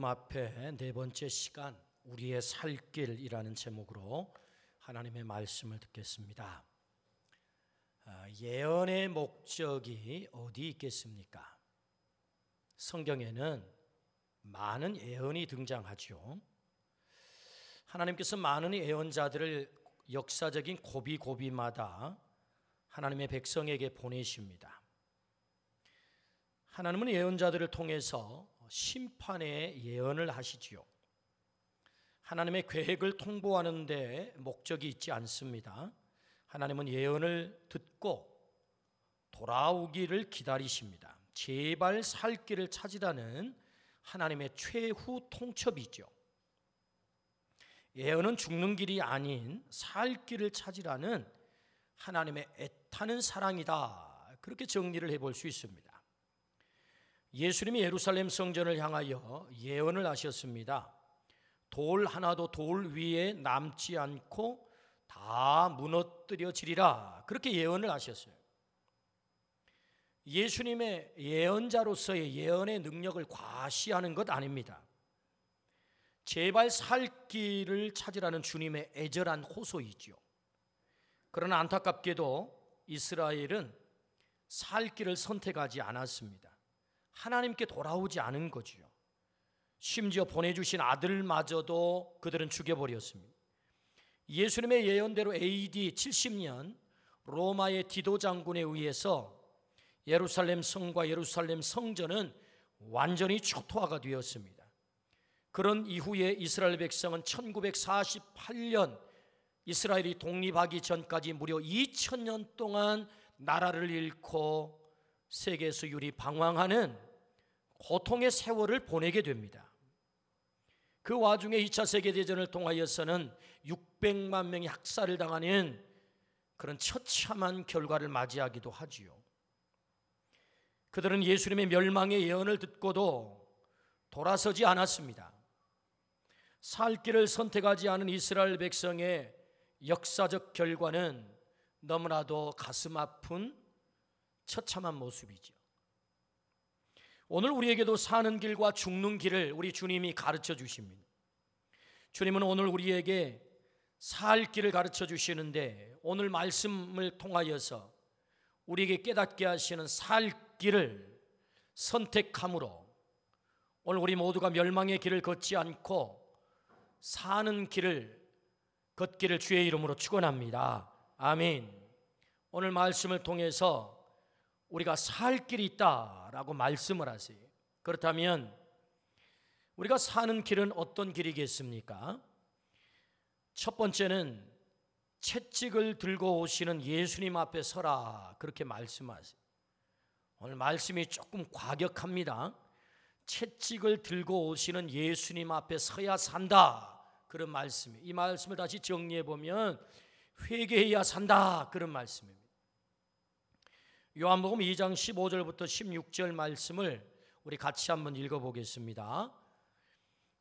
하나님 앞에 네 번째 시간 우리의 살 길이라는 제목으로 하나님의 말씀을 듣겠습니다. 예언의 목적이 어디 있겠습니까? 성경에는 많은 예언이 등장하죠. 하나님께서 많은 예언자들을 역사적인 고비고비마다 하나님의 백성에게 보내십니다. 하나님은 예언자들을 통해서 심판의 예언을 하시지요. 하나님의 계획을 통보하는 데 목적이 있지 않습니다. 하나님은 예언을 듣고 돌아오기를 기다리십니다. 제발 살 길을 찾으라는 하나님의 최후 통첩이죠. 예언은 죽는 길이 아닌 살 길을 찾으라는 하나님의 애타는 사랑이다. 그렇게 정리를 해볼 수 있습니다. 예수님이 예루살렘 성전을 향하여 예언을 하셨습니다. 돌 하나도 돌 위에 남지 않고 다 무너뜨려지리라. 그렇게 예언을 하셨어요. 예수님의 예언자로서의 예언의 능력을 과시하는 것 아닙니다. 제발 살 길을 찾으라는 주님의 애절한 호소이죠. 그러나 안타깝게도 이스라엘은 살 길을 선택하지 않았습니다. 하나님께 돌아오지 않은 거지요. 심지어 보내주신 아들마저도 그들은 죽여버렸습니다. 예수님의 예언대로 AD 70년 로마의 디도 장군에 의해서 예루살렘 성과 예루살렘 성전은 완전히 초토화가 되었습니다. 그런 이후에 이스라엘 백성은 1948년 이스라엘이 독립하기 전까지 무려 2000년 동안 나라를 잃고 세계에서 유리 방황하는 고통의 세월을 보내게 됩니다. 그 와중에 2차 세계대전을 통하여서는 600만 명이 학살을 당하는 그런 처참한 결과를 맞이하기도 하지요. 그들은 예수님의 멸망의 예언을 듣고도 돌아서지 않았습니다. 살 길을 선택하지 않은 이스라엘 백성의 역사적 결과는 너무나도 가슴 아픈 처참한 모습이죠. 오늘 우리에게도 사는 길과 죽는 길을 우리 주님이 가르쳐 주십니다. 주님은 오늘 우리에게 살 길을 가르쳐 주시는데 오늘 말씀을 통하여서 우리에게 깨닫게 하시는 살 길을 선택함으로 오늘 우리 모두가 멸망의 길을 걷지 않고 사는 길을 걷기를 주의 이름으로 축원합니다. 아멘. 오늘 말씀을 통해서 우리가 살 길이 있다라고 말씀을 하세요. 그렇다면 우리가 사는 길은 어떤 길이겠습니까? 첫 번째는 채찍을 들고 오시는 예수님 앞에 서라, 그렇게 말씀하세요. 오늘 말씀이 조금 과격합니다. 채찍을 들고 오시는 예수님 앞에 서야 산다, 그런 말씀이에요. 이 말씀을 다시 정리해 보면 회개해야 산다, 그런 말씀입니다. 요한복음 2장 15절부터 16절 말씀을 우리 같이 한번 읽어보겠습니다.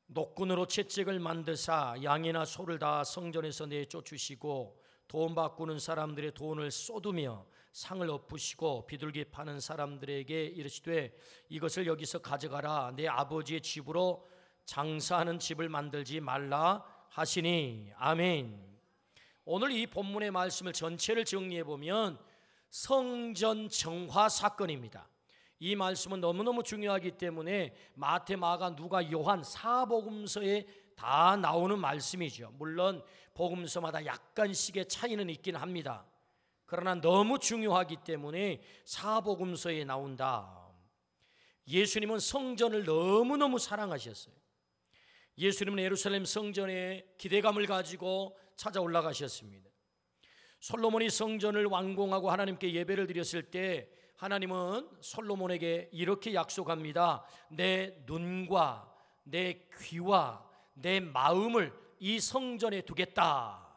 노끈으로 채찍을 만드사 양이나 소를 다 성전에서 내쫓으시고 돈 바꾸는 사람들의 돈을 쏟으며 상을 엎으시고 비둘기 파는 사람들에게 이르시되 이것을 여기서 가져가라. 내 아버지의 집으로 장사하는 집을 만들지 말라 하시니. 아멘. 오늘 이 본문의 말씀을 전체를 정리해 보면 성전 정화 사건입니다. 이 말씀은 너무너무 중요하기 때문에 마태, 마가, 누가, 요한 사복음서에 다 나오는 말씀이죠. 물론 복음서마다 약간씩의 차이는 있긴 합니다. 그러나 너무 중요하기 때문에 사복음서에 나온다. 예수님은 성전을 너무너무 사랑하셨어요. 예수님은 예루살렘 성전에 기대감을 가지고 찾아 올라가셨습니다. 솔로몬이 성전을 완공하고 하나님께 예배를 드렸을 때 하나님은 솔로몬에게 이렇게 약속합니다. 내 눈과 내 귀와 내 마음을 이 성전에 두겠다.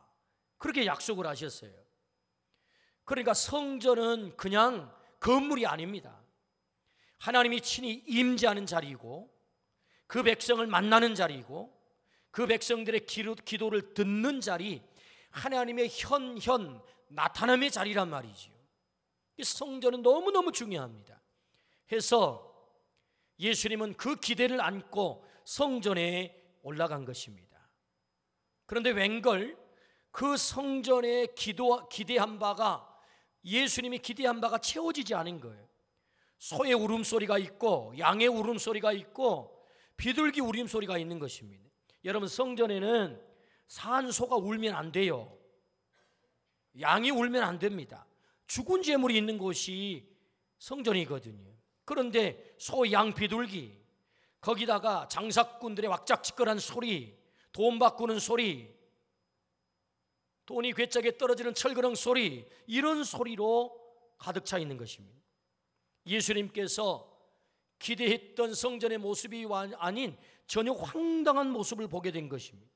그렇게 약속을 하셨어요. 그러니까 성전은 그냥 건물이 아닙니다. 하나님이 친히 임재하는 자리이고 그 백성을 만나는 자리이고 그 백성들의 기도를 듣는 자리, 하나님의 현현 나타남의 자리란 말이지요. 성전은 너무너무 중요합니다. 해서 예수님은 그 기대를 안고 성전에 올라간 것입니다. 그런데 웬걸 그 성전에 기대한 바가, 예수님이 기대한 바가 채워지지 않은 거예요. 소의 울음소리가 있고 양의 울음소리가 있고 비둘기 울음소리가 있는 것입니다. 여러분, 성전에는 산소가 울면 안 돼요. 양이 울면 안 됩니다. 죽은 재물이 있는 곳이 성전이거든요. 그런데 소, 양, 비둘기, 거기다가 장사꾼들의 왁작지껄한 소리, 돈 바꾸는 소리, 돈이 괴짝에 떨어지는 철그렁 소리, 이런 소리로 가득 차 있는 것입니다. 예수님께서 기대했던 성전의 모습이 아닌 전혀 황당한 모습을 보게 된 것입니다.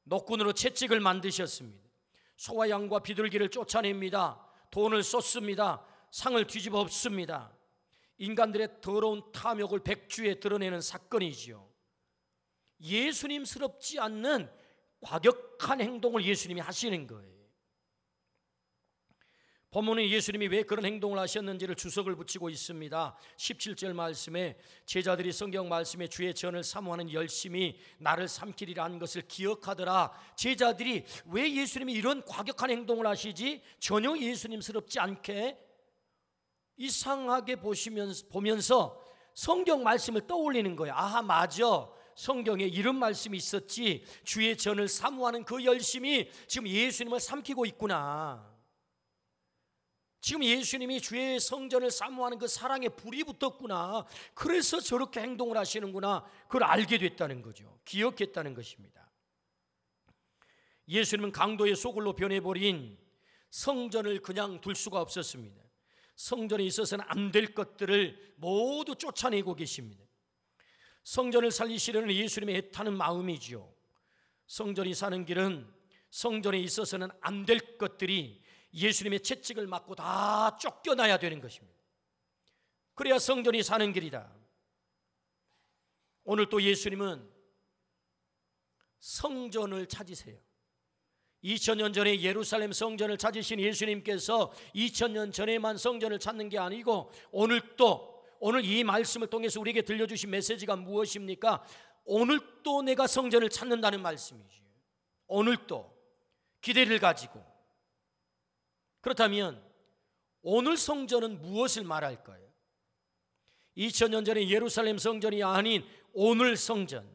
노끈으로 채찍을 만드셨습니다. 소와 양과 비둘기를 쫓아냅니다. 돈을 쏟습니다. 상을 뒤집어 엎습니다. 인간들의 더러운 탐욕을 백주에 드러내는 사건이지요. 예수님스럽지 않는 과격한 행동을 예수님이 하시는 거예요. 본문은 예수님이 왜 그런 행동을 하셨는지를 주석을 붙이고 있습니다. 17절 말씀에 제자들이 성경 말씀에 주의 전을 사모하는 열심히 나를 삼키리라 하는 것을 기억하더라. 제자들이 왜 예수님이 이런 과격한 행동을 하시지? 전혀 예수님스럽지 않게 이상하게 보면서 성경 말씀을 떠올리는 거예요. 아하, 맞아, 성경에 이런 말씀이 있었지. 주의 전을 사모하는 그 열심이 지금 예수님을 삼키고 있구나. 지금 예수님이 주의 성전을 사모하는 그 사랑에 불이 붙었구나. 그래서 저렇게 행동을 하시는구나. 그걸 알게 됐다는 거죠. 기억했다는 것입니다. 예수님은 강도의 소굴로 변해버린 성전을 그냥 둘 수가 없었습니다. 성전에 있어서는 안 될 것들을 모두 쫓아내고 계십니다. 성전을 살리시려는 예수님의 애타는 마음이지요. 성전이 사는 길은 성전에 있어서는 안 될 것들이 예수님의 채찍을 맞고 다 쫓겨나야 되는 것입니다. 그래야 성전이 사는 길이다. 오늘 또 예수님은 성전을 찾으세요. 2000년 전에 예루살렘 성전을 찾으신 예수님께서 2000년 전에만 성전을 찾는 게 아니고 오늘 이 말씀을 통해서 우리에게 들려주신 메시지가 무엇입니까? 오늘 또 내가 성전을 찾는다는 말씀이죠. 오늘 또 기대를 가지고. 그렇다면 오늘 성전은 무엇을 말할까요? 2000년 전에 예루살렘 성전이 아닌 오늘 성전.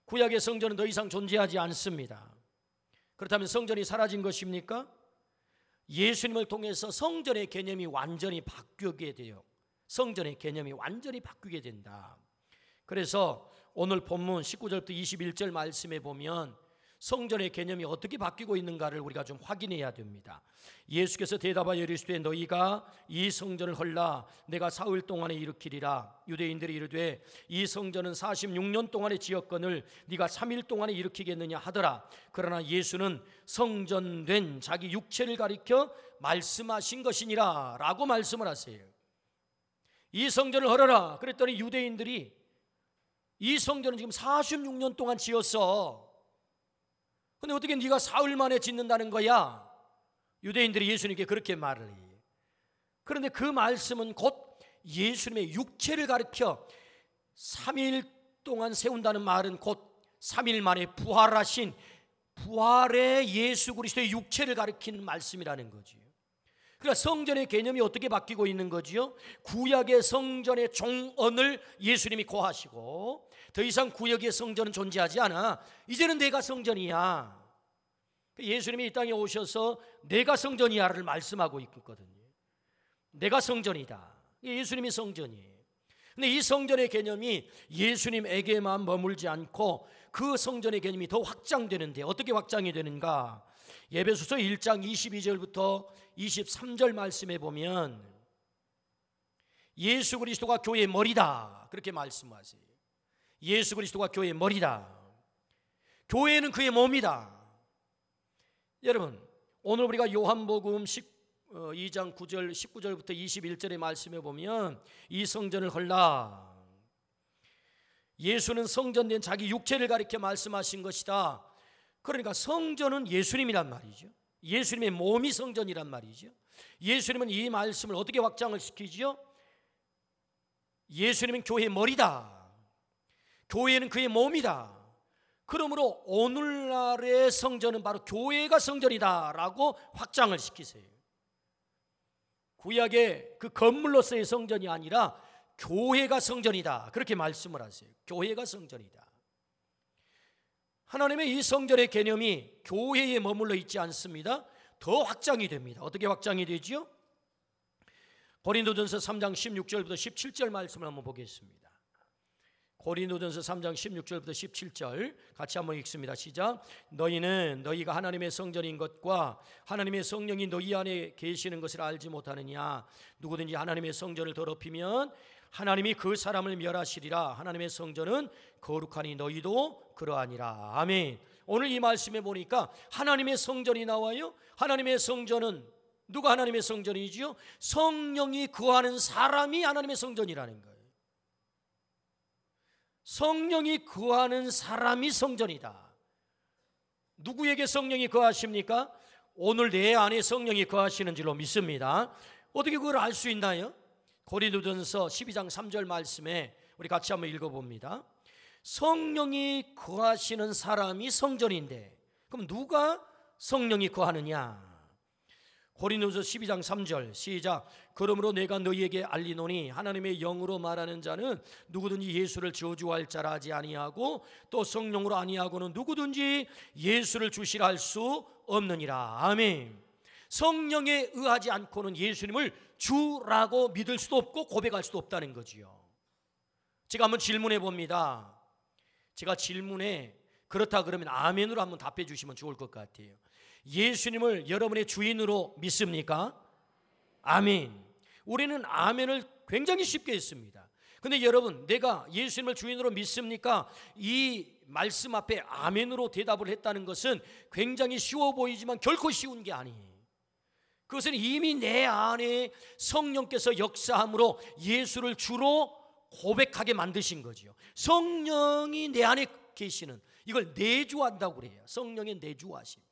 구약의 성전은 더 이상 존재하지 않습니다. 그렇다면 성전이 사라진 것입니까? 예수님을 통해서 성전의 개념이 완전히 바뀌게 돼요. 성전의 개념이 완전히 바뀌게 된다. 그래서 오늘 본문 19절부터 21절 말씀에 보면 성전의 개념이 어떻게 바뀌고 있는가를 우리가 좀 확인해야 됩니다. 예수께서 대답하여 이르시되 너희가 이 성전을 헐라 내가 사흘 동안에 일으키리라. 유대인들이 이르되 이 성전은 46년 동안의 지었건을 네가 3일 동안에 일으키겠느냐 하더라. 그러나 예수는 성전된 자기 육체를 가리켜 말씀하신 것이니라 라고 말씀을 하세요. 이 성전을 헐어라. 그랬더니 유대인들이 이 성전은 지금 46년 동안 지었어. 근데 어떻게 네가 사흘 만에 짓는다는 거야? 유대인들이 예수님께 그렇게 말을 해요. 그런데 그 말씀은 곧 예수님의 육체를 가리켜 3일 동안 세운다는 말은 곧 3일 만에 부활하신 부활의 예수 그리스도의 육체를 가리키는 말씀이라는 거지요. 그러니까 성전의 개념이 어떻게 바뀌고 있는 거지요? 구약의 성전의 종언을 예수님이 고하시고 더 이상 구약의 성전은 존재하지 않아. 이제는 내가 성전이야. 예수님이 이 땅에 오셔서 내가 성전이야를 말씀하고 있거든요. 내가 성전이다. 예수님이 성전이에요. 근데 이 성전의 개념이 예수님에게만 머물지 않고 그 성전의 개념이 더 확장되는데 어떻게 확장이 되는가? 에베소서 1장 22절부터 23절 말씀에 보면 예수 그리스도가 교회의 머리다 그렇게 말씀하세요. 예수 그리스도가 교회의 머리다. 교회는 그의 몸이다. 여러분, 오늘 우리가 요한복음 2장 9절 19절부터 21절의 말씀에 보면 이 성전을 헐라. 예수는 성전된 자기 육체를 가리켜 말씀하신 것이다. 그러니까 성전은 예수님이란 말이죠. 예수님의 몸이 성전이란 말이죠. 예수님은 이 말씀을 어떻게 확장을 시키죠? 예수님은 교회의 머리다. 교회는 그의 몸이다. 그러므로 오늘날의 성전은 바로 교회가 성전이다라고 확장을 시키세요. 구약의 그 건물로서의 성전이 아니라 교회가 성전이다, 그렇게 말씀을 하세요. 교회가 성전이다. 하나님의 이 성전의 개념이 교회에 머물러 있지 않습니다. 더 확장이 됩니다. 어떻게 확장이 되지요? 고린도전서 3장 16절부터 17절 말씀을 한번 보겠습니다. 고린도전서 3장 16절부터 17절 같이 한번 읽습니다. 시작. 너희는 너희가 하나님의 성전인 것과 하나님의 성령이 너희 안에 계시는 것을 알지 못하느냐. 누구든지 하나님의 성전을 더럽히면 하나님이 그 사람을 멸하시리라. 하나님의 성전은 거룩하니 너희도 그러하니라. 아멘. 오늘 이 말씀에 보니까 하나님의 성전이 나와요. 하나님의 성전은 누가 하나님의 성전이지요? 성령이 거하는 사람이 하나님의 성전이라는 거예요. 성령이 거하는 사람이 성전이다. 누구에게 성령이 거하십니까? 오늘 내 안에 성령이 거하시는 줄로 믿습니다. 어떻게 그걸 알 수 있나요? 고린도전서 12장 3절 말씀에 우리 같이 한번 읽어봅니다. 성령이 거하시는 사람이 성전인데 그럼 누가 성령이 거하느냐? 고린도전서 12장 3절 시작. 그러므로 내가 너희에게 알리노니 하나님의 영으로 말하는 자는 누구든지 예수를 저주할 자라 하지 아니하고 또 성령으로 아니하고는 누구든지 예수를 주시라 할 수 없느니라. 아멘. 성령에 의하지 않고는 예수님을 주라고 믿을 수도 없고 고백할 수도 없다는 거지요. 제가 한번 질문해 봅니다. 제가 질문에 그렇다 그러면 아멘으로 한번 답해 주시면 좋을 것 같아요. 예수님을 여러분의 주인으로 믿습니까? 아멘. 우리는 아멘을 굉장히 쉽게 했습니다. 근데 여러분, 내가 예수님을 주인으로 믿습니까? 이 말씀 앞에 아멘으로 대답을 했다는 것은 굉장히 쉬워 보이지만 결코 쉬운 게 아니에요. 그것은 이미 내 안에 성령께서 역사함으로 예수를 주로 고백하게 만드신 거죠. 성령이 내 안에 계시는, 이걸 내주한다고 그래요. 성령의 내주하심.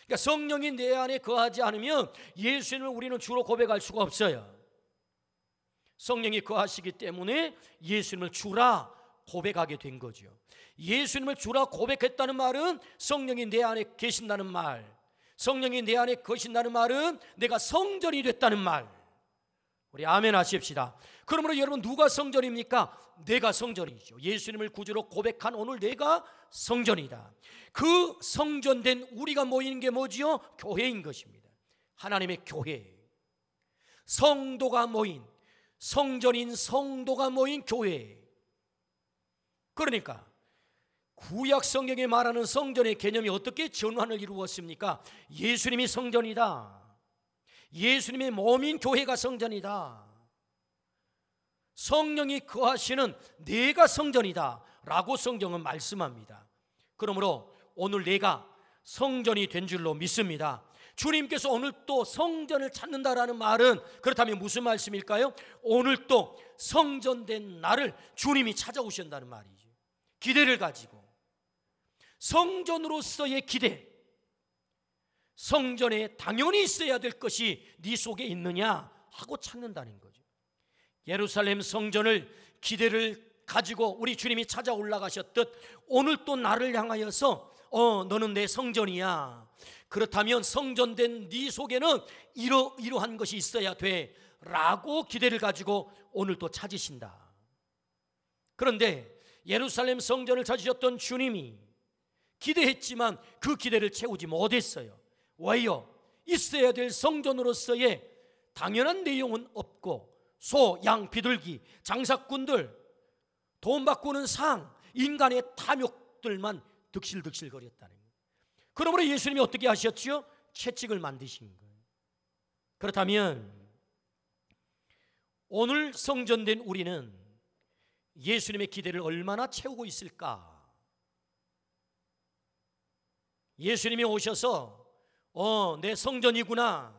그러니까 성령이 내 안에 거하지 않으면 예수님을 우리는 주로 고백할 수가 없어요. 성령이 거하시기 때문에 예수님을 주라 고백하게 된 거죠. 예수님을 주라 고백했다는 말은 성령이 내 안에 계신다는 말, 성령이 내 안에 거신다는 말은 내가 성전이 됐다는 말. 우리 아멘 하십시다. 그러므로 여러분, 누가 성전입니까? 내가 성전이죠. 예수님을 구주로 고백한 오늘 내가 성전이다. 그 성전된 우리가 모이는 게 뭐지요? 교회인 것입니다. 하나님의 교회, 성도가 모인, 성전인 성도가 모인 교회. 그러니까 구약 성경에 말하는 성전의 개념이 어떻게 전환을 이루었습니까? 예수님이 성전이다. 예수님의 몸인 교회가 성전이다. 성령이 거하시는 내가 성전이다 라고 성경은 말씀합니다. 그러므로 오늘 내가 성전이 된 줄로 믿습니다. 주님께서 오늘 또 성전을 찾는다라는 말은 그렇다면 무슨 말씀일까요? 오늘 또 성전된 나를 주님이 찾아오신다는 말이죠. 기대를 가지고 성전으로서의 기대, 성전에 당연히 있어야 될 것이 네 속에 있느냐 하고 찾는다는 거죠. 예루살렘 성전을 기대를 가지고 우리 주님이 찾아 올라가셨듯 오늘 또 나를 향하여서 너는 내 성전이야. 그렇다면 성전된 네 속에는 이러한 것이 있어야 돼 라고 기대를 가지고 오늘 또 찾으신다. 그런데 예루살렘 성전을 찾으셨던 주님이 기대했지만 그 기대를 채우지 못했어요. 왜요? 있어야 될 성전으로서의 당연한 내용은 없고 소, 양, 비둘기, 장사꾼들, 돈 바꾸는 상, 인간의 탐욕들만 득실득실 거렸다는 거예요. 그러므로 예수님이 어떻게 하셨지요? 채찍을 만드신 거예요. 그렇다면 오늘 성전된 우리는 예수님의 기대를 얼마나 채우고 있을까? 예수님이 오셔서 내 성전이구나,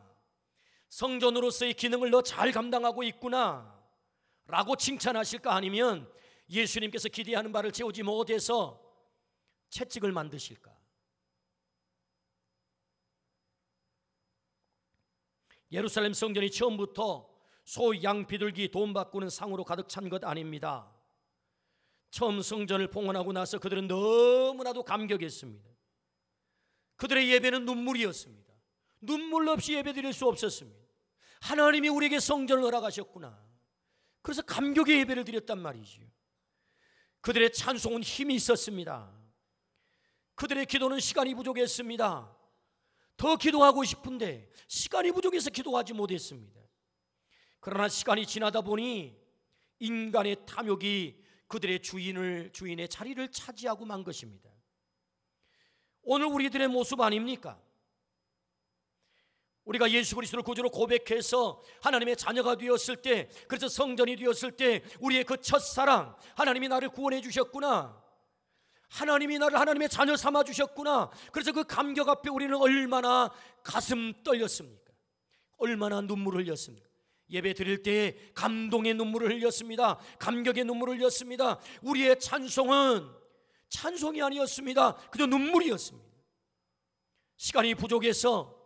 성전으로서의 기능을 너 잘 감당하고 있구나 라고 칭찬하실까? 아니면 예수님께서 기대하는 바를 채우지 못해서 채찍을 만드실까? 예루살렘 성전이 처음부터 소, 양, 비둘기, 돈 바꾸는 상으로 가득 찬 것 아닙니다. 처음 성전을 봉헌하고 나서 그들은 너무나도 감격했습니다. 그들의 예배는 눈물이었습니다. 눈물 없이 예배드릴 수 없었습니다. 하나님이 우리에게 성전을 허락하셨구나. 그래서 감격의 예배를 드렸단 말이지요. 그들의 찬송은 힘이 있었습니다. 그들의 기도는 시간이 부족했습니다. 더 기도하고 싶은데 시간이 부족해서 기도하지 못했습니다. 그러나 시간이 지나다 보니 인간의 탐욕이 그들의 주인의 자리를 차지하고 만 것입니다. 오늘 우리들의 모습 아닙니까? 우리가 예수 그리스도를 구주로 고백해서 하나님의 자녀가 되었을 때, 그래서 성전이 되었을 때 우리의 그 첫사랑, 하나님이 나를 구원해 주셨구나, 하나님이 나를 하나님의 자녀 삼아 주셨구나, 그래서 그 감격 앞에 우리는 얼마나 가슴 떨렸습니까? 얼마나 눈물을 흘렸습니까? 예배 드릴 때 감동의 눈물을 흘렸습니다. 감격의 눈물을 흘렸습니다. 우리의 찬송은 찬송이 아니었습니다. 그저 눈물이었습니다. 시간이 부족해서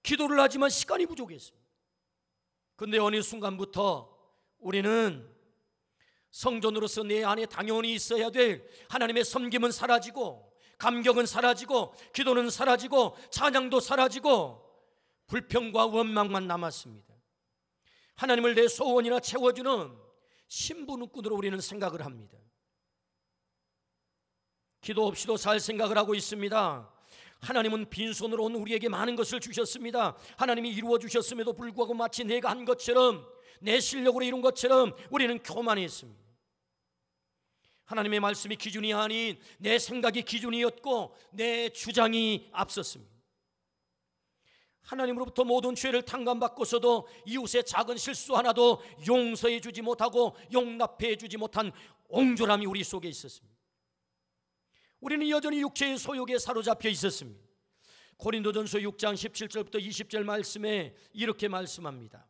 기도를 하지만 시간이 부족했습니다. 그런데 어느 순간부터 우리는 성전으로서 내 안에 당연히 있어야 될 하나님의 섬김은 사라지고, 감격은 사라지고, 기도는 사라지고, 찬양도 사라지고, 불평과 원망만 남았습니다. 하나님을 내 소원이나 채워주는 신부눈꾼으로 우리는 생각을 합니다. 기도 없이도 살 생각을 하고 있습니다. 하나님은 빈손으로 온 우리에게 많은 것을 주셨습니다. 하나님이 이루어 주셨음에도 불구하고 마치 내가 한 것처럼, 내 실력으로 이룬 것처럼 우리는 교만했습니다. 하나님의 말씀이 기준이 아닌 내 생각이 기준이었고 내 주장이 앞섰습니다. 하나님으로부터 모든 죄를 탕감받고서도 이웃의 작은 실수 하나도 용서해 주지 못하고 용납해 주지 못한 옹졸함이 우리 속에 있었습니다. 우리는 여전히 육체의 소욕에 사로잡혀 있었습니다. 고린도전서 6장 17절부터 20절 말씀에 이렇게 말씀합니다.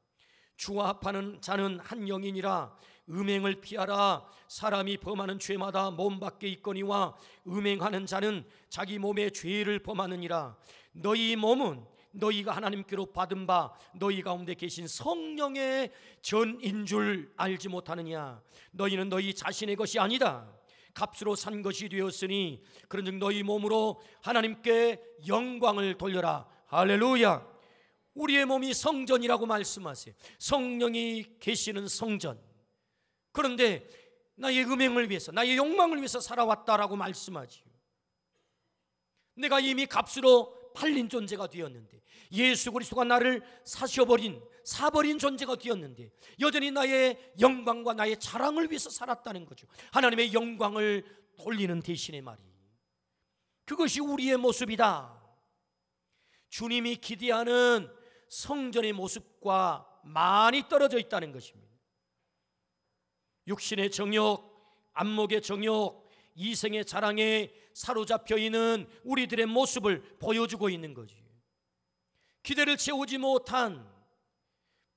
주와 합하는 자는 한 영이니라. 음행을 피하라. 사람이 범하는 죄마다 몸 밖에 있거니와 음행하는 자는 자기 몸의 죄를 범하느니라. 너희 몸은 너희가 하나님께로 받은 바 너희 가운데 계신 성령의 전인 줄 알지 못하느냐. 너희는 너희 자신의 것이 아니다. 값으로 산 것이 되었으니 그런즉 너희 몸으로 하나님께 영광을 돌려라. 할렐루야. 우리의 몸이 성전이라고 말씀하세요. 성령이 계시는 성전. 그런데 나의 음행을 위해서, 나의 욕망을 위해서 살아왔다라고 말씀하지요. 내가 이미 값으로 팔린 존재가 되었는데, 예수 그리스도가 나를 사버린 존재가 되었는데 여전히 나의 영광과 나의 자랑을 위해서 살았다는 거죠. 하나님의 영광을 돌리는 대신의 말이, 그것이 우리의 모습이다. 주님이 기대하는 성전의 모습과 많이 떨어져 있다는 것입니다. 육신의 정욕, 안목의 정욕, 이생의 자랑에 사로잡혀 있는 우리들의 모습을 보여주고 있는 거지. 기대를 채우지 못한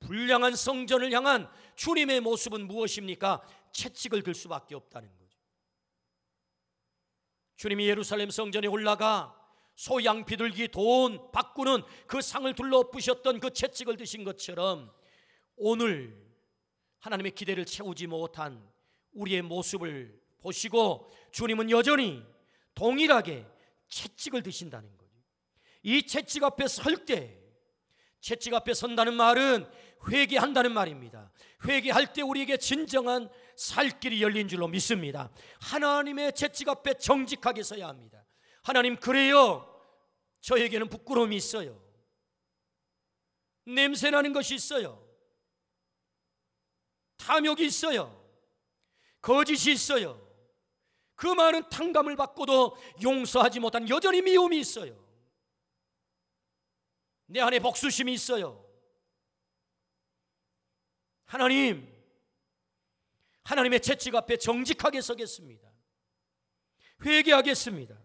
불량한 성전을 향한 주님의 모습은 무엇입니까? 채찍을 들 수밖에 없다는 거죠. 주님이 예루살렘 성전에 올라가 소양 비둘기 돈 바꾸는 그 상을 둘러부셨던 그 채찍을 드신 것처럼 오늘 하나님의 기대를 채우지 못한 우리의 모습을 보시고 주님은 여전히 동일하게 채찍을 드신다는 거죠. 이 채찍 앞에 설 때, 채찍 앞에 선다는 말은 회개한다는 말입니다. 회개할 때 우리에게 진정한 살 길이 열린 줄로 믿습니다. 하나님의 채찍 앞에 정직하게 서야 합니다. 하나님, 그래요, 저에게는 부끄러움이 있어요. 냄새나는 것이 있어요. 탐욕이 있어요. 거짓이 있어요. 그 많은 탕감을 받고도 용서하지 못한 여전히 미움이 있어요. 내 안에 복수심이 있어요. 하나님의 채찍 앞에 정직하게 서겠습니다. 회개하겠습니다.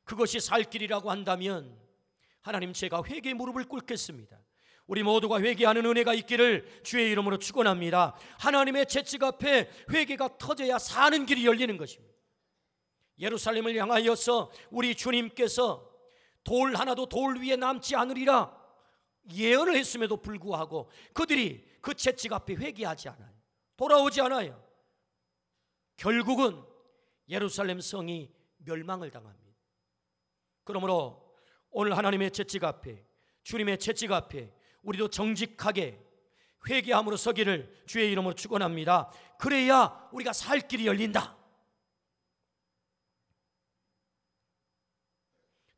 그것이 살 길이라고 한다면 하나님, 제가 회개의 무릎을 꿇겠습니다. 우리 모두가 회개하는 은혜가 있기를 주의 이름으로 축원합니다. 하나님의 채찍 앞에 회개가 터져야 사는 길이 열리는 것입니다. 예루살렘을 향하여서 우리 주님께서 돌 하나도 돌 위에 남지 않으리라 예언을 했음에도 불구하고 그들이 그 채찍 앞에 회개하지 않아요. 돌아오지 않아요. 결국은 예루살렘 성이 멸망을 당합니다. 그러므로 오늘 하나님의 채찍 앞에, 주님의 채찍 앞에 우리도 정직하게 회개함으로 서기를 주의 이름으로 축원합니다. 그래야 우리가 살 길이 열린다.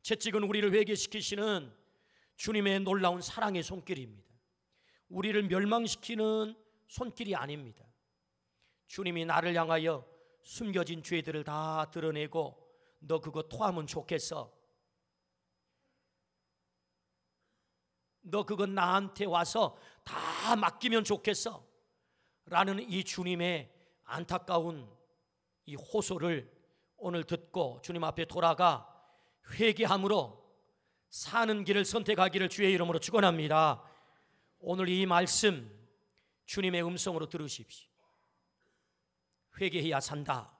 채찍은 우리를 회개시키시는 주님의 놀라운 사랑의 손길입니다. 우리를 멸망시키는 손길이 아닙니다. 주님이 나를 향하여 숨겨진 죄들을 다 드러내고 너 그거 토하면 좋겠어, 너 그거 나한테 와서 다 맡기면 좋겠어 라는 이 주님의 안타까운 이 호소를 오늘 듣고 주님 앞에 돌아가 회개함으로 사는 길을 선택하기를 주의 이름으로 축원합니다. 오늘 이 말씀 주님의 음성으로 들으십시오. 회개해야 산다.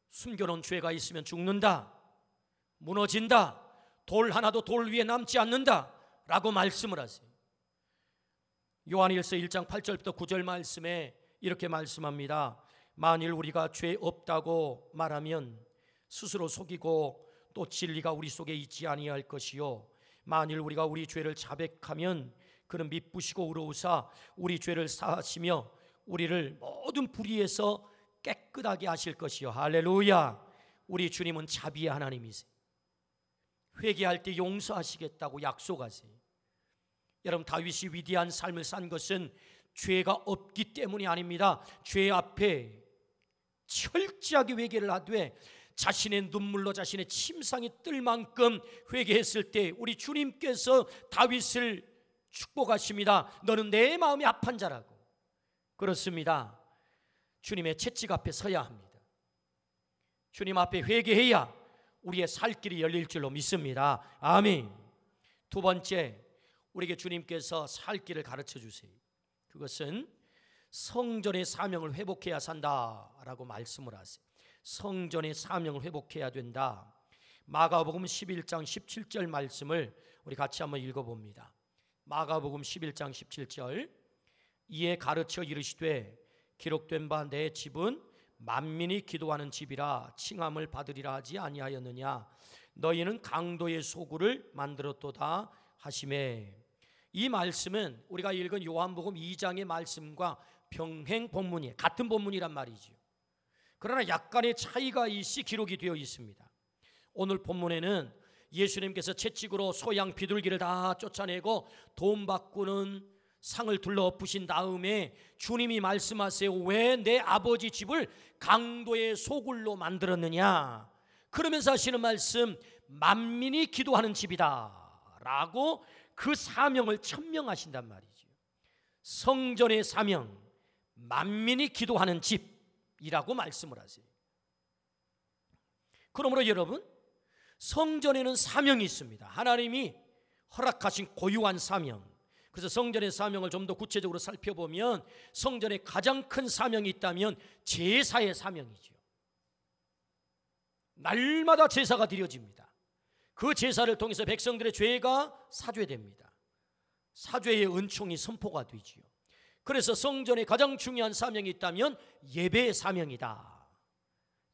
숨겨놓은 죄가 있으면 죽는다. 무너진다. 돌 하나도 돌 위에 남지 않는다 라고 말씀을 하세요. 요한일서 1장 8절부터 9절 말씀에 이렇게 말씀합니다. 만일 우리가 죄 없다고 말하면 스스로 속이고 또 진리가 우리 속에 있지 아니할 것이요, 만일 우리가 우리 죄를 자백하면 그는 미쁘시고 의로우사 우리 죄를 사하시며 우리를 모든 불의에서 깨끗하게 하실 것이요. 할렐루야. 우리 주님은 자비의 하나님이세요. 회개할 때 용서하시겠다고 약속하세요. 여러분, 다윗이 위대한 삶을 산 것은 죄가 없기 때문이 아닙니다. 죄 앞에 철저하게 회개를 하되 자신의 눈물로 자신의 침상이 뜰 만큼 회개했을 때 우리 주님께서 다윗을 축복하십니다. 너는 내 마음이 합한 자라고. 그렇습니다. 주님의 채찍 앞에 서야 합니다. 주님 앞에 회개해야 우리의 살 길이 열릴 줄로 믿습니다. 아멘. 두 번째, 우리에게 주님께서 살 길을 가르쳐 주세요. 그것은 성전의 사명을 회복해야 산다라고 말씀을 하세요. 성전의 사명을 회복해야 된다. 마가복음 11장 17절 말씀을 우리 같이 한번 읽어봅니다. 마가복음 11장 17절. 이에 가르쳐 이르시되 기록된 바 내 집은 만민이 기도하는 집이라 칭함을 받으리라 하지 아니하였느냐. 너희는 강도의 소굴을 만들었도다 하시매. 이 말씀은 우리가 읽은 요한복음 2장의 말씀과 병행 본문이에요. 같은 본문이란 말이죠. 그러나 약간의 차이가 있이 기록이 되어 있습니다. 오늘 본문에는 예수님께서 채찍으로 소양 비둘기를 다 쫓아내고 돈 바꾸는 상을 둘러 엎으신 다음에 주님이 말씀하세요. 왜 내 아버지 집을 강도의 소굴로 만들었느냐. 그러면서 하시는 말씀, 만민이 기도하는 집이다 라고 그 사명을 천명하신단 말이죠. 성전의 사명, 만민이 기도하는 집이라고 말씀을 하세요. 그러므로 여러분, 성전에는 사명이 있습니다. 하나님이 허락하신 고유한 사명. 그래서 성전의 사명을 좀 더 구체적으로 살펴보면 성전에 가장 큰 사명이 있다면 제사의 사명이죠. 날마다 제사가 드려집니다. 그 제사를 통해서 백성들의 죄가 사죄됩니다. 사죄의 은총이 선포가 되지요. 그래서 성전에 가장 중요한 사명이 있다면 예배의 사명이다.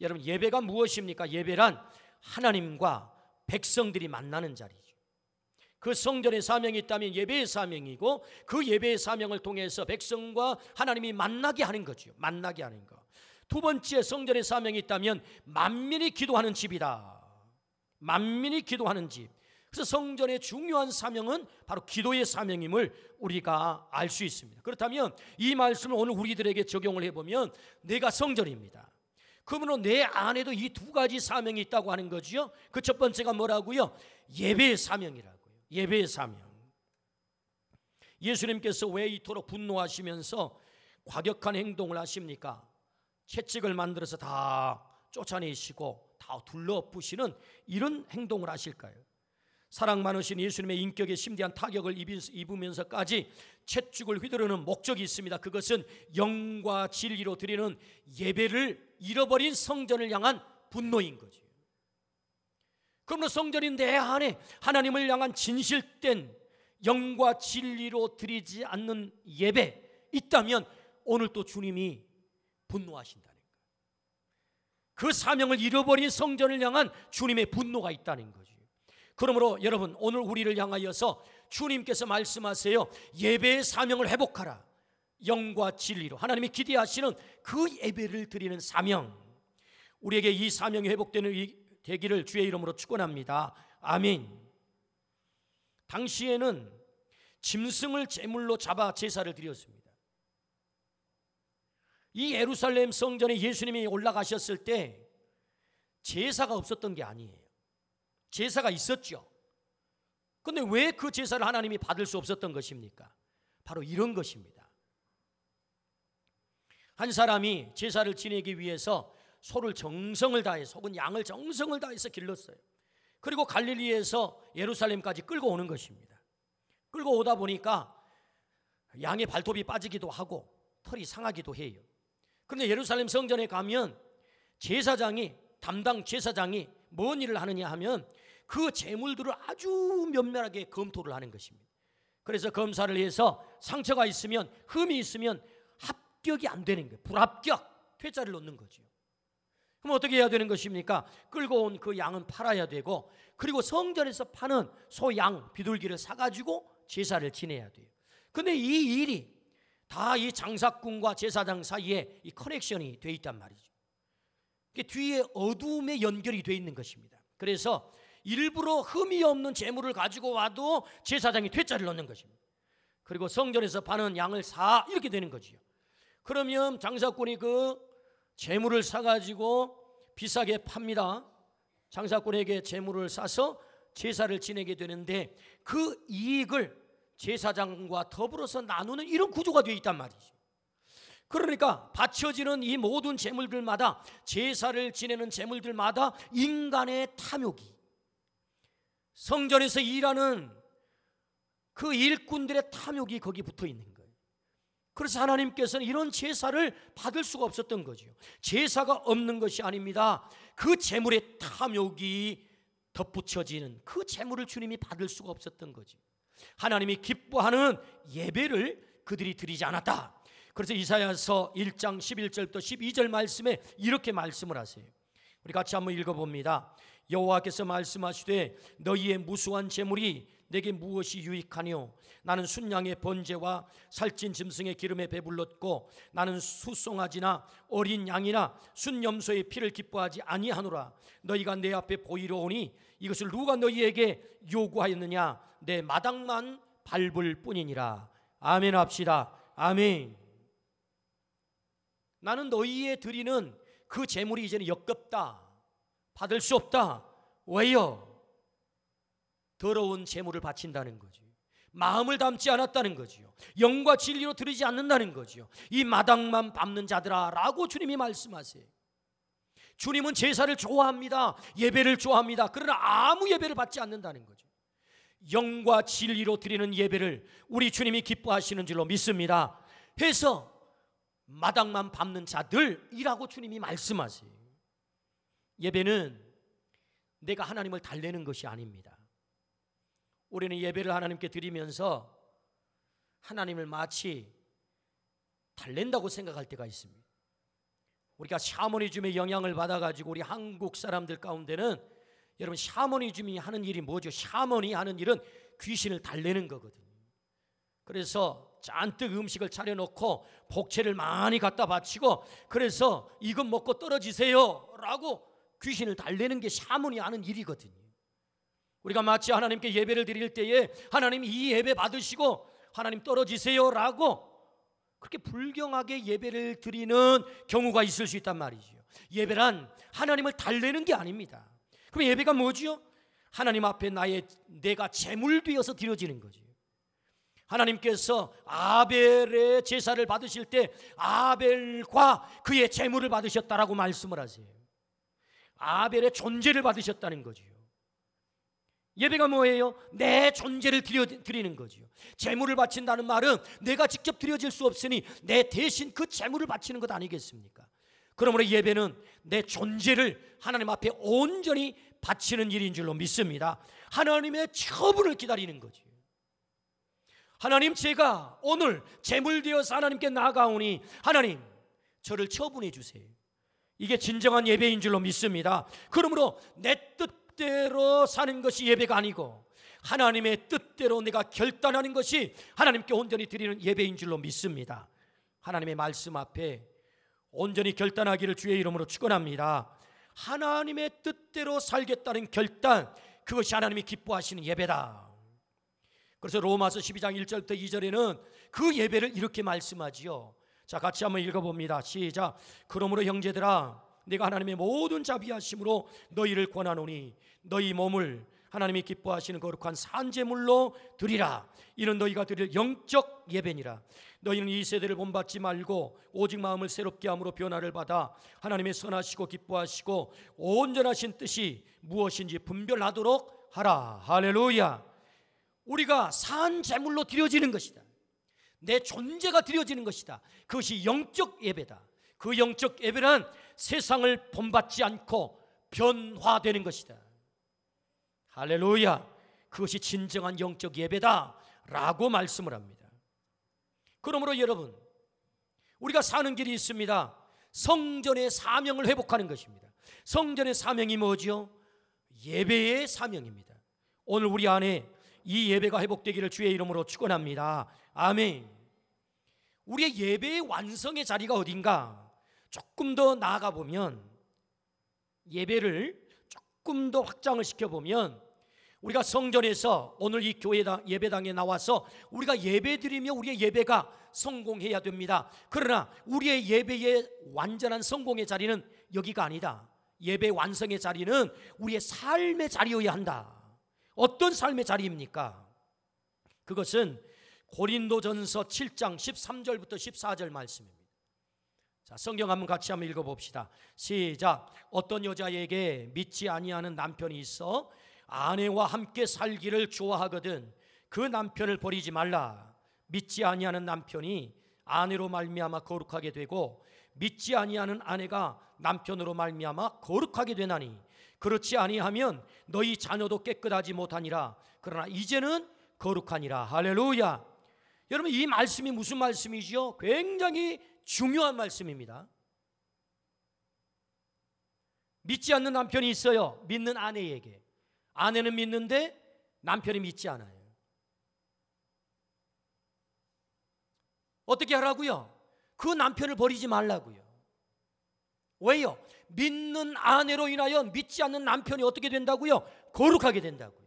여러분, 예배가 무엇입니까? 예배란 하나님과 백성들이 만나는 자리죠. 그 성전의 사명이 있다면 예배의 사명이고, 그 예배의 사명을 통해서 백성과 하나님이 만나게 하는 거죠. 만나게 하는 거. 두 번째, 성전의 사명이 있다면 만민이 기도하는 집이다. 만민이 기도하는 집. 그래서 성전의 중요한 사명은 바로 기도의 사명임을 우리가 알 수 있습니다. 그렇다면 이 말씀을 오늘 우리들에게 적용을 해보면 내가 성전입니다. 그러면 내 안에도 이 두 가지 사명이 있다고 하는 거죠. 그 첫 번째가 뭐라고요? 예배의 사명이라고요. 예배의 사명. 예수님께서 왜 이토록 분노하시면서 과격한 행동을 하십니까? 채찍을 만들어서 다 쫓아내시고 다 둘러엎으시는 이런 행동을 하실까요? 사랑 많으신 예수님의 인격에 심대한 타격을 입으면서까지 채찍을 휘두르는 목적이 있습니다. 그것은 영과 진리로 드리는 예배를 잃어버린 성전을 향한 분노인 거죠. 그러므로 성전인 내 안에 하나님을 향한 진실된 영과 진리로 드리지 않는 예배 있다면 오늘 또 주님이 분노하신다는 거예요. 그 사명을 잃어버린 성전을 향한 주님의 분노가 있다는 거죠. 그러므로 여러분, 오늘 우리를 향하여서 주님께서 말씀하세요. 예배의 사명을 회복하라. 영과 진리로 하나님이 기대하시는 그 예배를 드리는 사명, 우리에게 이 사명이 회복되기를 주의 이름으로 축원합니다. 아멘. 당시에는 짐승을 제물로 잡아 제사를 드렸습니다. 이 예루살렘 성전에 예수님이 올라가셨을 때 제사가 없었던 게 아니에요. 제사가 있었죠. 그런데 왜 그 제사를 하나님이 받을 수 없었던 것입니까? 바로 이런 것입니다. 한 사람이 제사를 지내기 위해서 소를 정성을 다해서, 혹은 양을 정성을 다해서 길렀어요. 그리고 갈릴리에서 예루살렘까지 끌고 오는 것입니다. 끌고 오다 보니까 양의 발톱이 빠지기도 하고 털이 상하기도 해요. 그런데 예루살렘 성전에 가면 담당 제사장이 뭔 일을 하느냐 하면 그 제물들을 아주 면밀하게 검토를 하는 것입니다. 그래서 검사를 해서 상처가 있으면, 흠이 있으면 합격이 안 되는 거예요. 불합격, 퇴짜를 놓는 거죠. 그럼 어떻게 해야 되는 것입니까? 끌고 온 그 양은 팔아야 되고, 그리고 성전에서 파는 소, 양, 비둘기를 사가지고 제사를 지내야 돼요. 근데 이 일이 다 이 장사꾼과 제사장 사이에 이 커넥션이 돼 있단 말이죠. 뒤에 어둠의 연결이 돼 있는 것입니다. 그래서 일부러 흠이 없는 제물을 가지고 와도 제사장이 퇴짜를 넣는 것입니다. 그리고 성전에서 파는 양을 사, 이렇게 되는 거지요. 그러면 장사꾼이 그 제물을 사가지고 비싸게 팝니다. 장사꾼에게 제물을 사서 제사를 지내게 되는데 그 이익을 제사장과 더불어서 나누는 이런 구조가 되어 있단 말이죠. 그러니까 바쳐지는 이 모든 제물들마다, 제사를 지내는 제물들마다 인간의 탐욕이, 성전에서 일하는 그 일꾼들의 탐욕이 거기 붙어 있는 거예요. 그래서 하나님께서는 이런 제사를 받을 수가 없었던 거죠. 제사가 없는 것이 아닙니다. 그 제물의 탐욕이 덧붙여지는 그 제물을 주님이 받을 수가 없었던 거죠. 하나님이 기뻐하는 예배를 그들이 드리지 않았다. 그래서 이사야서 1장 11절부터 12절 말씀에 이렇게 말씀을 하세요. 우리 같이 한번 읽어봅니다. 여호와께서 말씀하시되 너희의 무수한 제물이 내게 무엇이 유익하뇨? 나는 순양의 번제와 살찐 짐승의 기름에 배불렀고 나는 수송아지나 어린 양이나 순염소의 피를 기뻐하지 아니하노라. 너희가 내 앞에 보이러 오니 이것을 누가 너희에게 요구하였느냐? 내 마당만 밟을 뿐이니라. 아멘 합시다. 아멘. 나는 너희에 드리는 그 제물이 이제는 역겹다, 받을 수 없다. 왜요? 더러운 제물을 바친다는 거죠. 마음을 담지 않았다는 거죠. 영과 진리로 드리지 않는다는 거죠. 이 마당만 밟는 자들아 라고 주님이 말씀하세요. 주님은 제사를 좋아합니다. 예배를 좋아합니다. 그러나 아무 예배를 받지 않는다는 거죠. 영과 진리로 드리는 예배를 우리 주님이 기뻐하시는 줄로 믿습니다. 해서 마당만 밟는 자들이라고 주님이 말씀하세요. 예배는 내가 하나님을 달래는 것이 아닙니다. 우리는 예배를 하나님께 드리면서 하나님을 마치 달랜다고 생각할 때가 있습니다. 우리가 샤머니즘의 영향을 받아가지고 우리 한국 사람들 가운데는, 여러분, 샤머니즘이 하는 일이 뭐죠? 샤머니 하는 일은 귀신을 달래는 거거든요. 그래서 잔뜩 음식을 차려놓고 복채를 많이 갖다 바치고, 그래서 이것 먹고 떨어지세요 라고 귀신을 달래는 게 샤머니 하는 일이거든요. 우리가 마치 하나님께 예배를 드릴 때에 하나님 이 예배 받으시고 하나님 떨어지세요 라고 그렇게 불경하게 예배를 드리는 경우가 있을 수 있단 말이죠. 예배란 하나님을 달래는 게 아닙니다. 그럼 예배가 뭐지요? 하나님 앞에 내가 제물 되어서 드려지는 거죠. 하나님께서 아벨의 제사를 받으실 때 아벨과 그의 제물을 받으셨다라고 말씀을 하세요. 아벨의 존재를 받으셨다는 거죠. 예배가 뭐예요? 내 존재를 드리는 거죠. 제물을 바친다는 말은 내가 직접 드려질 수 없으니 내 대신 그 제물을 바치는 것 아니겠습니까? 그러므로 예배는 내 존재를 하나님 앞에 온전히 바치는 일인 줄로 믿습니다. 하나님의 처분을 기다리는 거죠. 하나님, 제가 오늘 제물 되어서 하나님께 나아가오니 하나님 저를 처분해 주세요. 이게 진정한 예배인 줄로 믿습니다. 그러므로 내 뜻대로 사는 것이 예배가 아니고 하나님의 뜻대로 내가 결단하는 것이 하나님께 온전히 드리는 예배인 줄로 믿습니다. 하나님의 말씀 앞에 온전히 결단하기를 주의 이름으로 축원합니다. 하나님의 뜻대로 살겠다는 결단, 그것이 하나님이 기뻐하시는 예배다. 그래서 로마서 12장 1절부터 2절에는 그 예배를 이렇게 말씀하지요. 자, 같이 한번 읽어봅니다. 시작. 그러므로 형제들아, 내가 하나님의 모든 자비하심으로 너희를 권하노니 너희 몸을 하나님이 기뻐하시는 거룩한 산제물로 드리라. 이는 너희가 드릴 영적 예배니라. 너희는 이 세대를 본받지 말고 오직 마음을 새롭게 함으로 변화를 받아 하나님의 선하시고 기뻐하시고 온전하신 뜻이 무엇인지 분별하도록 하라. 할렐루야. 우리가 산제물로 드려지는 것이다. 내 존재가 드려지는 것이다. 그것이 영적 예배다. 그 영적 예배란 세상을 본받지 않고 변화되는 것이다. 할렐루야. 그것이 진정한 영적 예배다 라고 말씀을 합니다. 그러므로 여러분, 우리가 사는 길이 있습니다. 성전의 사명을 회복하는 것입니다. 성전의 사명이 뭐죠? 예배의 사명입니다. 오늘 우리 안에 이 예배가 회복되기를 주의 이름으로 축원합니다. 아멘. 우리의 예배의 완성의 자리가 어딘가? 조금 더 나아가 보면, 예배를 조금 더 확장을 시켜보면, 우리가 성전에서 오늘 이 교회당 예배당에 나와서 우리가 예배드리며 우리의 예배가 성공해야 됩니다. 그러나 우리의 예배의 완전한 성공의 자리는 여기가 아니다. 예배 완성의 자리는 우리의 삶의 자리여야 한다. 어떤 삶의 자리입니까? 그것은 고린도전서 7장 13절부터 14절 말씀입니다. 자, 성경 한번 같이 한번 읽어봅시다. 시작. 어떤 여자에게 믿지 아니하는 남편이 있어 아내와 함께 살기를 좋아하거든 그 남편을 버리지 말라. 믿지 아니하는 남편이 아내로 말미암아 거룩하게 되고 믿지 아니하는 아내가 남편으로 말미암아 거룩하게 되나니 그렇지 아니하면 너희 자녀도 깨끗하지 못하니라. 그러나 이제는 거룩하니라. 할렐루야. 여러분, 이 말씀이 무슨 말씀이지요? 굉장히 중요한 말씀입니다. 믿지 않는 남편이 있어요. 믿는 아내에게. 아내는 믿는데 남편이 믿지 않아요. 어떻게 하라고요? 그 남편을 버리지 말라고요. 왜요? 믿는 아내로 인하여 믿지 않는 남편이 어떻게 된다고요? 거룩하게 된다고요.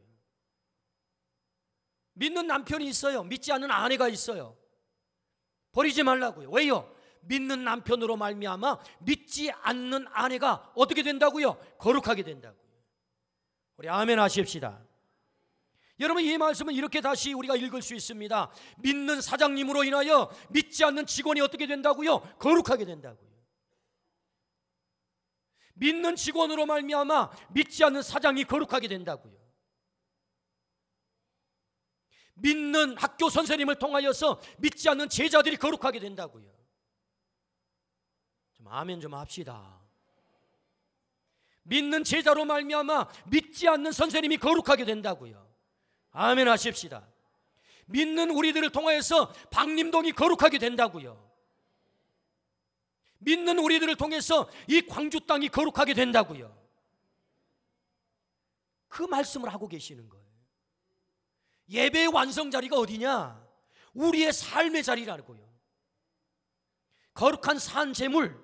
믿는 남편이 있어요. 믿지 않는 아내가 있어요. 버리지 말라고요. 왜요? 믿는 남편으로 말미암아 믿지 않는 아내가 어떻게 된다고요? 거룩하게 된다고요. 우리 아멘 하십시다. 여러분, 이 말씀은 이렇게 다시 우리가 읽을 수 있습니다. 믿는 사장님으로 인하여 믿지 않는 직원이 어떻게 된다고요? 거룩하게 된다고요. 믿는 직원으로 말미암아 믿지 않는 사장이 거룩하게 된다고요. 믿는 학교 선생님을 통하여서 믿지 않는 제자들이 거룩하게 된다고요. 좀 아멘 좀 합시다. 믿는 제자로 말미암아 믿지 않는 선생님이 거룩하게 된다고요. 아멘 하십시다. 믿는 우리들을 통하여서 박림동이 거룩하게 된다고요. 믿는 우리들을 통해서 이 광주 땅이 거룩하게 된다고요. 그 말씀을 하고 계시는 거예요. 예배의 완성 자리가 어디냐? 우리의 삶의 자리라고요. 거룩한 산제물,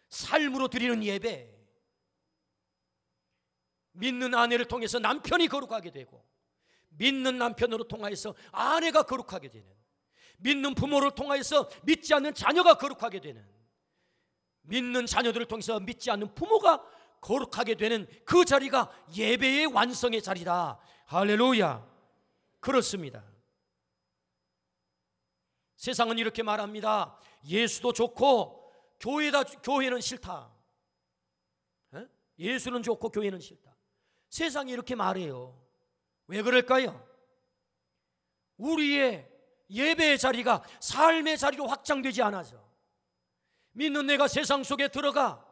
삶으로 드리는 예배. 믿는 아내를 통해서 남편이 거룩하게 되고, 믿는 남편으로 통하여서 아내가 거룩하게 되는, 믿는 부모를 통하여서 믿지 않는 자녀가 거룩하게 되는, 믿는 자녀들을 통해서 믿지 않는 부모가 거룩하게 되는 그 자리가 예배의 완성의 자리다. 할렐루야. 그렇습니다. 세상은 이렇게 말합니다. 예수도 좋고 교회는 싫다. 예수는 좋고 교회는 싫다. 세상이 이렇게 말해요. 왜 그럴까요? 우리의 예배의 자리가 삶의 자리로 확장되지 않아서, 믿는 내가 세상 속에 들어가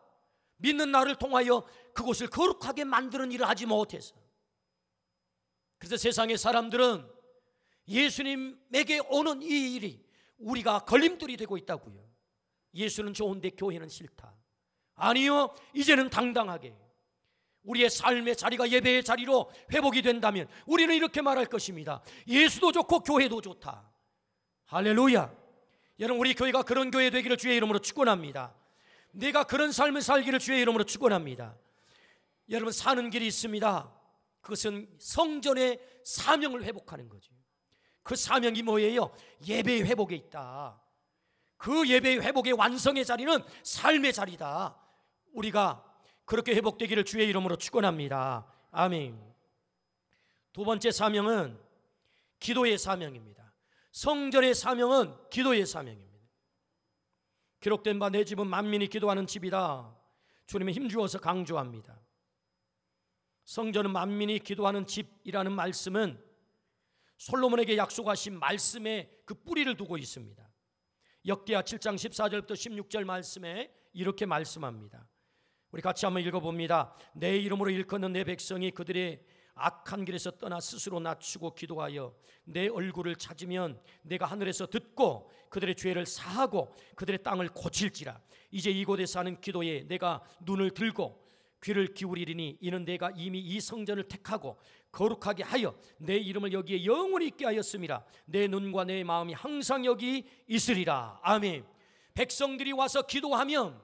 믿는 나를 통하여 그곳을 거룩하게 만드는 일을 하지 못해서, 그래서 세상의 사람들은 예수님에게 오는 이 일이 우리가 걸림돌이 되고 있다고요. 예수는 좋은데 교회는 싫다. 아니요, 이제는 당당하게 우리의 삶의 자리가 예배의 자리로 회복이 된다면 우리는 이렇게 말할 것입니다. 예수도 좋고 교회도 좋다. 할렐루야. 여러분, 우리 교회가 그런 교회 되기를 주의 이름으로 축원합니다. 내가 그런 삶을 살기를 주의 이름으로 축원합니다. 여러분, 사는 길이 있습니다. 그것은 성전의 사명을 회복하는 거죠. 그 사명이 뭐예요? 예배의 회복에 있다. 그 예배의 회복의 완성의 자리는 삶의 자리다. 우리가 그렇게 회복되기를 주의 이름으로 축원합니다. 아멘. 두 번째 사명은 기도의 사명입니다. 성전의 사명은 기도의 사명입니다. 기록된 바 내 집은 만민이 기도하는 집이다. 주님의 힘주어서 강조합니다. 성전은 만민이 기도하는 집이라는 말씀은 솔로몬에게 약속하신 말씀에 그 뿌리를 두고 있습니다. 역대하 7장 14절부터 16절 말씀에 이렇게 말씀합니다. 우리 같이 한번 읽어봅니다. 내 이름으로 일컫는 내 백성이 그들의 악한 길에서 떠나 스스로 낮추고 기도하여 내 얼굴을 찾으면 내가 하늘에서 듣고 그들의 죄를 사하고 그들의 땅을 고칠지라. 이제 이곳에 사는 기도에 내가 눈을 들고 귀를 기울이리니 이는 내가 이미 이 성전을 택하고 거룩하게 하여 내 이름을 여기에 영원히 있게 하였음이라. 내 눈과 내 마음이 항상 여기 있으리라. 아멘. 백성들이 와서 기도하면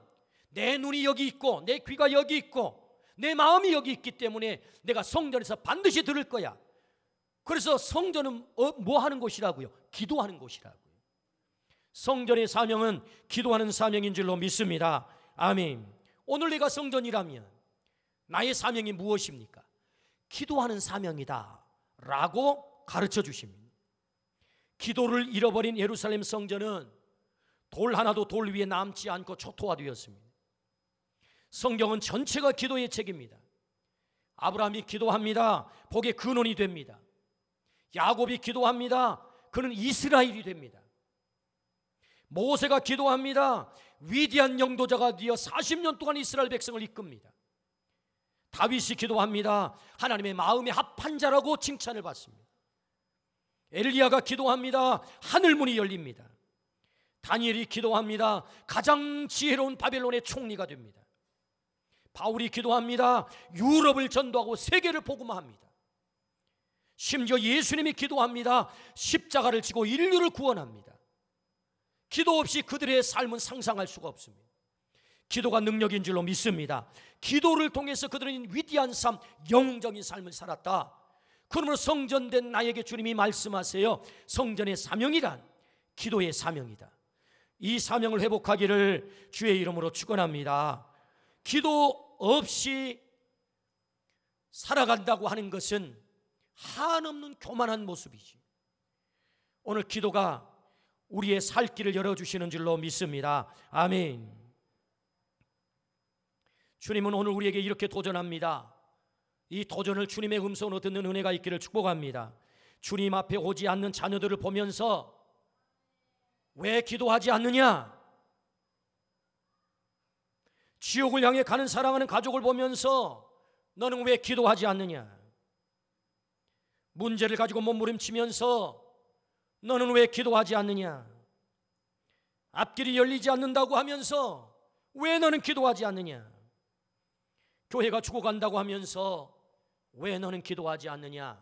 내 눈이 여기 있고 내 귀가 여기 있고 내 마음이 여기 있기 때문에 내가 성전에서 반드시 들을 거야. 그래서 성전은 뭐 하는 곳이라고요? 기도하는 곳이라고요. 성전의 사명은 기도하는 사명인 줄로 믿습니다. 아멘. 오늘 내가 성전이라면 나의 사명이 무엇입니까? 기도하는 사명이다 라고 가르쳐 주십니다. 기도를 잃어버린 예루살렘 성전은 돌 하나도 돌 위에 남지 않고 초토화되었습니다. 성경은 전체가 기도의 책입니다. 아브라함이 기도합니다. 복의 근원이 됩니다. 야곱이 기도합니다. 그는 이스라엘이 됩니다. 모세가 기도합니다. 위대한 영도자가 되어 40년 동안 이스라엘 백성을 이끕니다. 다윗이 기도합니다. 하나님의 마음에 합한 자라고 칭찬을 받습니다. 엘리야가 기도합니다. 하늘문이 열립니다. 다니엘이 기도합니다. 가장 지혜로운 바벨론의 총리가 됩니다. 바울이 기도합니다. 유럽을 전도하고 세계를 복음화합니다. 심지어 예수님이 기도합니다. 십자가를 지고 인류를 구원합니다. 기도 없이 그들의 삶은 상상할 수가 없습니다. 기도가 능력인 줄로 믿습니다. 기도를 통해서 그들은 위대한 삶, 영적인 삶을 살았다. 그러므로 성전된 나에게 주님이 말씀하세요. 성전의 사명이란 기도의 사명이다. 이 사명을 회복하기를 주의 이름으로 축원합니다. 기도 없이 살아간다고 하는 것은 한없는 교만한 모습이지. 오늘 기도가 우리의 살 길을 열어주시는 줄로 믿습니다. 아멘. 주님은 오늘 우리에게 이렇게 도전합니다. 이 도전을 주님의 음성으로 듣는 은혜가 있기를 축복합니다. 주님 앞에 오지 않는 자녀들을 보면서 왜 기도하지 않느냐? 지옥을 향해 가는 사랑하는 가족을 보면서 너는 왜 기도하지 않느냐? 문제를 가지고 몸부림치면서 너는 왜 기도하지 않느냐? 앞길이 열리지 않는다고 하면서 왜 너는 기도하지 않느냐? 교회가 죽어간다고 하면서 왜 너는 기도하지 않느냐?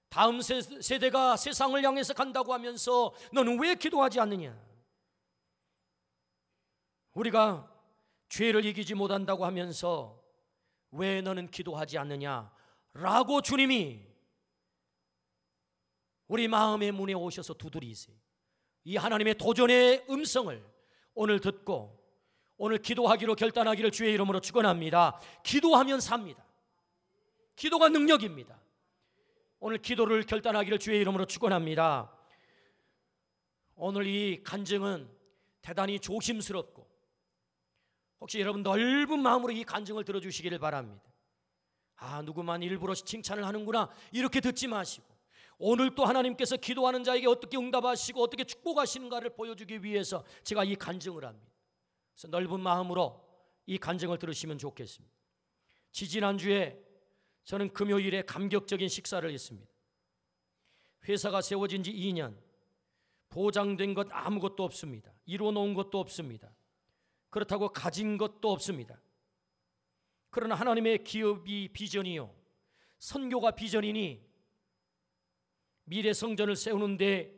다음 세대가 세상을 향해서 간다고 하면서 너는 왜 기도하지 않느냐? 우리가 죄를 이기지 못한다고 하면서 왜 너는 기도하지 않느냐? 라고 주님이 우리 마음의 문에 오셔서 두드리세요. 이 하나님의 도전의 음성을 오늘 듣고 오늘 기도하기로 결단하기를 주의 이름으로 축원합니다. 기도하면 삽니다. 기도가 능력입니다. 오늘 기도를 결단하기를 주의 이름으로 축원합니다. 오늘 이 간증은 대단히 조심스럽고 혹시 여러분 넓은 마음으로 이 간증을 들어주시기를 바랍니다. 아, 누구만 일부러 칭찬을 하는구나 이렇게 듣지 마시고 오늘 또 하나님께서 기도하는 자에게 어떻게 응답하시고 어떻게 축복하시는가를 보여주기 위해서 제가 이 간증을 합니다. 그래서 넓은 마음으로 이 간증을 들으시면 좋겠습니다. 지지난주에 저는 금요일에 감격적인 식사를 했습니다. 회사가 세워진 지 2년, 보장된 것 아무것도 없습니다. 이루어놓은 것도 없습니다. 그렇다고 가진 것도 없습니다. 그러나 하나님의 기업이 비전이요, 선교가 비전이니 미래 성전을 세우는데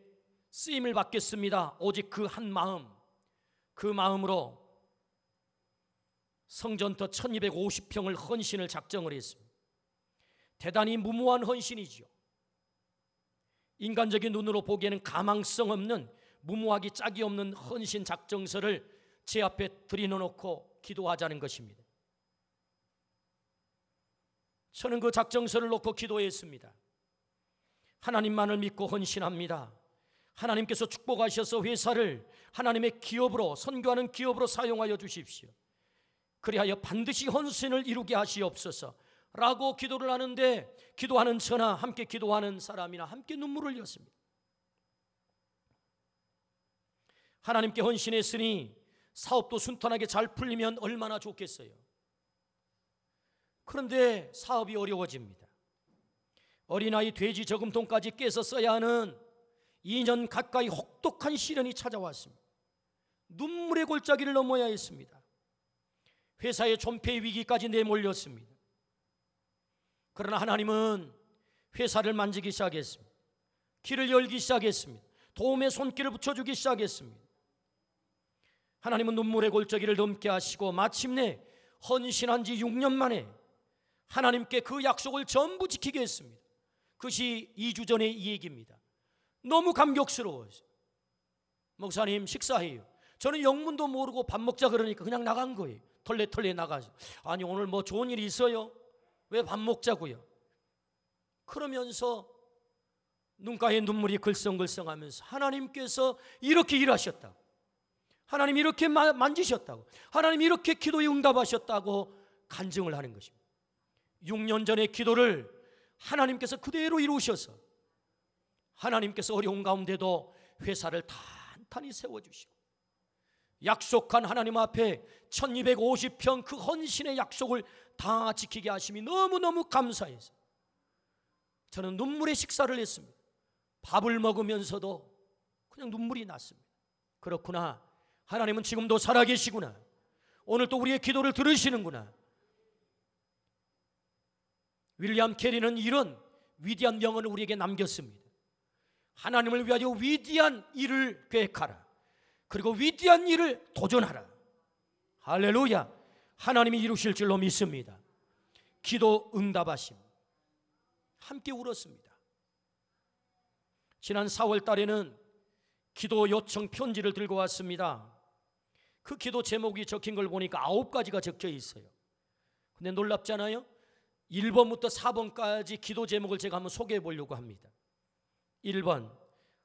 쓰임을 받겠습니다. 오직 그 한 마음, 그 마음으로 성전터 1250평을 헌신을 작정을 했습니다. 대단히 무모한 헌신이지요. 인간적인 눈으로 보기에는 가망성 없는, 무모하기 짝이 없는 헌신 작정서를 제 앞에 들여놓고 기도하자는 것입니다. 저는 그 작정서를 놓고 기도했습니다. 하나님만을 믿고 헌신합니다. 하나님께서 축복하셔서 회사를 하나님의 기업으로, 선교하는 기업으로 사용하여 주십시오. 그리하여 반드시 헌신을 이루게 하시옵소서 라고 기도를 하는데, 기도하는 저나 함께 기도하는 사람이나 함께 눈물을 흘렸습니다. 하나님께 헌신했으니 사업도 순탄하게 잘 풀리면 얼마나 좋겠어요. 그런데 사업이 어려워집니다. 어린아이 돼지 저금통까지 깨서 써야 하는 2년 가까이 혹독한 시련이 찾아왔습니다. 눈물의 골짜기를 넘어야 했습니다. 회사의 존폐 위기까지 내몰렸습니다. 그러나 하나님은 회사를 만지기 시작했습니다. 길을 열기 시작했습니다. 도움의 손길을 붙여주기 시작했습니다. 하나님은 눈물의 골짜기를 넘게 하시고 마침내 헌신한 지 6년 만에 하나님께 그 약속을 전부 지키게 했습니다. 그것이 2주 전의 이 얘기입니다. 너무 감격스러워요. 목사님 식사해요. 저는 영문도 모르고 밥 먹자 그러니까 그냥 나간 거예요. 털레 나가서, 아니 오늘 뭐 좋은 일이 있어요? 왜 밥 먹자고요? 그러면서 눈가에 눈물이 글썽글썽하면서 하나님께서 이렇게 일하셨다고, 하나님 이렇게 만지셨다고, 하나님 이렇게 기도에 응답하셨다고 간증을 하는 것입니다. 6년 전의 기도를 하나님께서 그대로 이루셔서 하나님께서 어려운 가운데도 회사를 탄탄히 세워주시고 약속한 하나님 앞에 1250평 그 헌신의 약속을 다 지키게 하심이 너무너무 감사해서 저는 눈물의 식사를 했습니다. 밥을 먹으면서도 그냥 눈물이 났습니다. 그렇구나, 하나님은 지금도 살아계시구나, 오늘 또 우리의 기도를 들으시는구나. 윌리엄 캐리는 이런 위대한 명언을 우리에게 남겼습니다. 하나님을 위하여 위대한 일을 계획하라, 그리고 위대한 일을 도전하라. 할렐루야. 하나님이 이루실 줄로 믿습니다. 기도 응답하심. 함께 울었습니다. 지난 4월 달에는 기도 요청 편지를 들고 왔습니다. 그 기도 제목이 적힌 걸 보니까 9가지가 적혀 있어요. 근데 놀랍잖아요. 1번부터 4번까지 기도 제목을 제가 한번 소개해 보려고 합니다. 1번,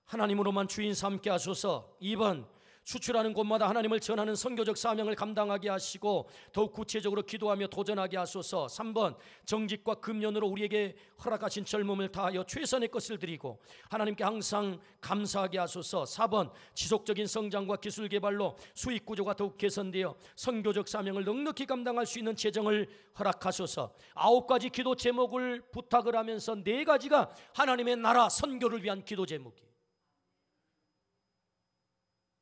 하나님으로만 주인 삼게 하소서. 2번, 수출하는 곳마다 하나님을 전하는 선교적 사명을 감당하게 하시고 더욱 구체적으로 기도하며 도전하게 하소서. 3번, 정직과 금연으로 우리에게 허락하신 젊음을 다하여 최선의 것을 드리고 하나님께 항상 감사하게 하소서. 4번, 지속적인 성장과 기술 개발로 수익 구조가 더욱 개선되어 선교적 사명을 넉넉히 감당할 수 있는 재정을 허락하소서. 9가지 기도 제목을 부탁을 하면서 4가지가 하나님의 나라 선교를 위한 기도 제목이에요.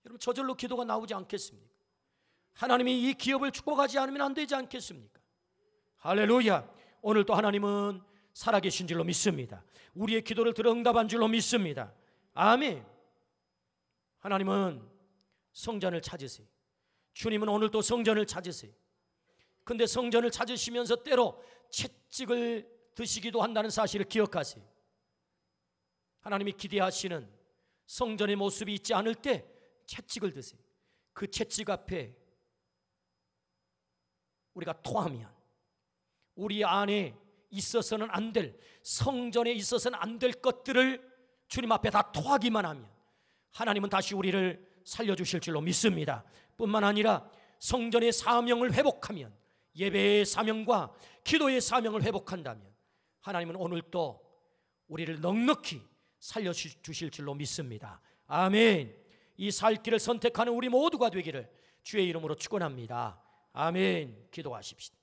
여러분, 저절로 기도가 나오지 않겠습니까? 하나님이 이 기업을 축복하지 않으면 안 되지 않겠습니까? 할렐루야. 오늘도 하나님은 살아계신 줄로 믿습니다. 우리의 기도를 들어 응답한 줄로 믿습니다. 아멘. 하나님은 성전을 찾으세요. 주님은 오늘도 성전을 찾으세요. 근데 성전을 찾으시면서 때로 채찍을 드시기도 한다는 사실을 기억하세요. 하나님이 기대하시는 성전의 모습이 있지 않을 때 채찍을 드세요. 그 채찍 앞에 우리가 토하면 우리 안에 있어서는 안 될, 성전에 있어서는 안 될 것들을 주님 앞에 다 토하기만 하면 하나님은 다시 우리를 살려주실 줄로 믿습니다. 뿐만 아니라 성전의 사명을 회복하면, 예배의 사명과 기도의 사명을 회복한다면 하나님은 오늘도 우리를 넉넉히 살려주실 줄로 믿습니다. 아멘. 이 살 길을 선택하는 우리 모두가 되기를 주의 이름으로 축원합니다. 아멘. 기도하십시다.